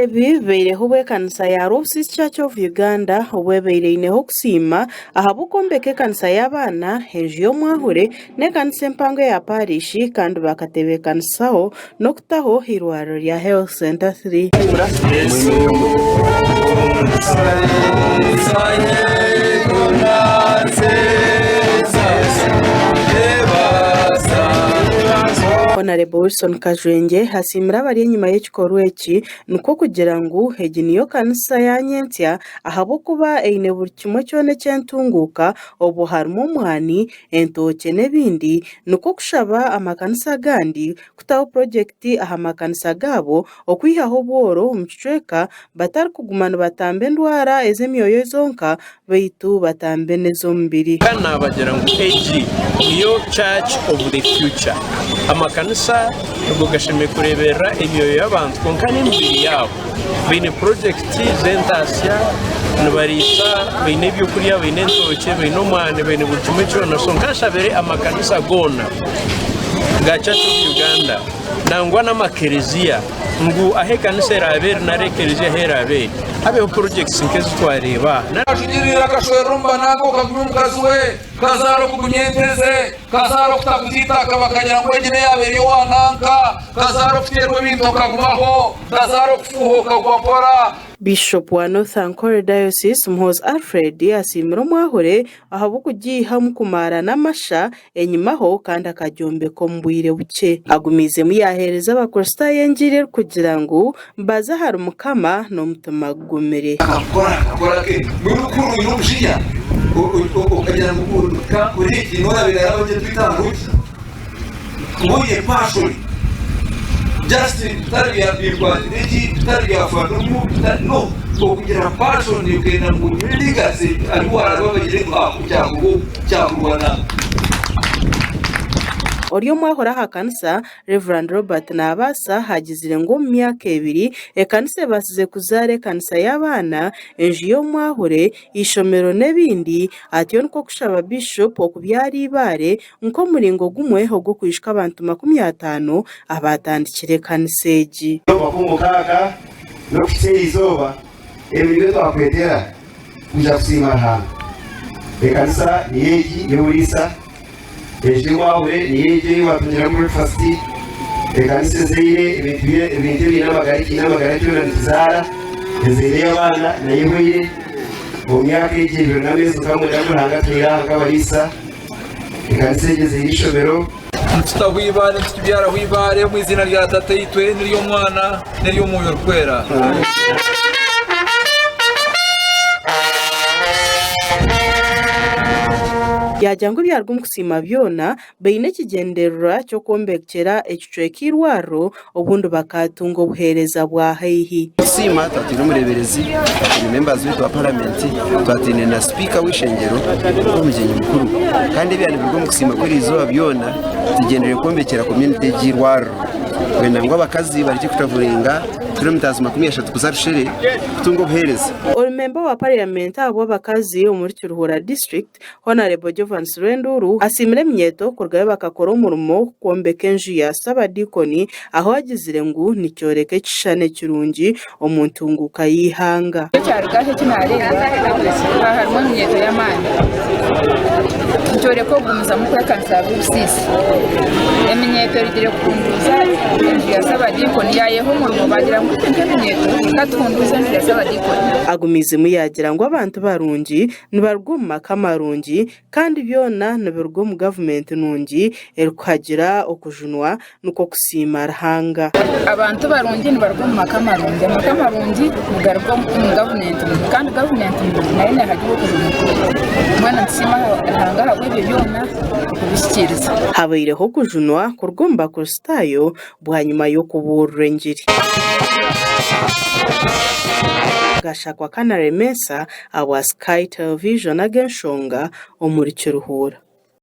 ebi beireho bw'ekanisa ya Roses Church of Uganda obwebeireineho kusiima aha bukombeka ekanisa y'abaana enju y'omwahure n'ekanisa empango ya parishi kandi bakatebekanisaho n'okutaho irwariro rya Health Center 3. Honorable Wilson Kajwenge hasimira abari inyuma y'ekikorwa eki nuko kugira ngu egi niyo kanisa ya Nyentya ahabo kuba eine buri kimwe kyona ekyentunguuka obu harimu omwani entokye n'ebindi nuko kushaba amakanisa agandi kutaho projekiti aha makanisa gaabo okwihaho obworo omu kicweka batari kuguma nibatamba endwara ez'emyoyo zonka baitu batambe n'ez'omubiri. Kana bagira ngu egi niyo church of the future. Amakanisa nubwo gashime kurebera emyoyo y'abantu konka n'emibiri yabo baine projekiti z'entasya nibarisa baine ebyokurya baine entokye baine omwani baine buri kimwe kyona so nkashabire amakanisa goona ga Church of Uganda nangwa n'amakereziya ngu ahe kanisa erabere nare kereziya herabere abeho projects nkezi twareba ashigirira kashwerumba nako kagumkazi we kazaro kugunyenteze kazaro kutakutitaka bakagira ngo egine yabere wananka kazaro kuterwa bintu kagumaho kazaro kufuhoka kwakora. Bishop wa North Ankole Diocese Muhozi Alfred asimira omwahure ahabo kugiha mukumara n'amasha enyimaho kandi akajyombeka omu bwire buke agumize muyahereza abakristayo enjiri kugira ngu mbaza hari mukama n'omutima gugumire akora ke n'urukuru y'umushiya ukagira ngo uri kinora biraraho cyo twitanguki ubuye passion just tarbiya birwa iki tarbiya fanumu no kugira passion yukenda ngo biligase alwara babagire kwa cyangwa Oriyo mwahora ha kanisa Reverend Robert Nabasa hagizire ngo mu myaka 2 ekanisa basize kuzare kanisa y'abana enju yo mwahure ishomero n'ebindi atiyo nko kushaba bishop okubyari ibare nko muringo gumwe ho go kwishika abantu 50 abatandikire kanisa egi bakumukaga no kuteizoba ebintu twakwetera kuja kusima hano ekanisa ni egi y'urisa Ejiwawe ni yeje watunjira muri fasti ekanise zeire ibintu n'amagara cyo n'izara ezere abana na yihwire mu myaka y'igihiro n'amezi kamwe n'amahanga twiranga barisa ekanise yeze ishobero tutahwibare tubyara hwibare mu izina rya Tata yitwe n'iryo mwana n'iryo muyo kwera. Yajangu byarwo mukusima byona beine kigenderera cyo kombekera ekicweka irwaro obundi bakatunga obuhereza bwa heihi sima tatino mureberezi ni members wa parliament twatine na speaker w'ishengero umugenyi mukuru kandi byane bwo mukusima kuri izo byona tugendere kombekera community y'irwaro wenda ngo abakazi bari kutavurenga kilometers 30 kuzarushere kutunga obuhereza member wa parliament abo bakazi muri Kiruhura district Honorable Jovan Surenduru asimire myeto kurgaye bakakora umurimo kombeka enju ya sabadikoni aho agizire ngo nicyoreke kishane kirungi omuntu nguka yihanga cyargahe kinareba harimo myeto y'amani cyoreko gumuza mu kanisa Rusisi eminyeto rigire kunduza enju ya sabadikoni yayeho umurimo bagira ngo myeto katunduza enju ya sabadikoni agumize muyagira ngo abantu barungi nibarguma kamarungi kandi byona nibirgo mu government nungi erukhagira okujunwa nuko kusima rahanga abantu barungi nibarguma kamarungi mugargo mu government kandi government nayo hagiye okujunwa mwana nsima rahanga habwe byona kubishikiriza habaireho kujunwa kurgomba kustayo bwanyuma yo kuburengiri gashakwa kana remesa awa Sky Television agenshonga omuri Kiruhura.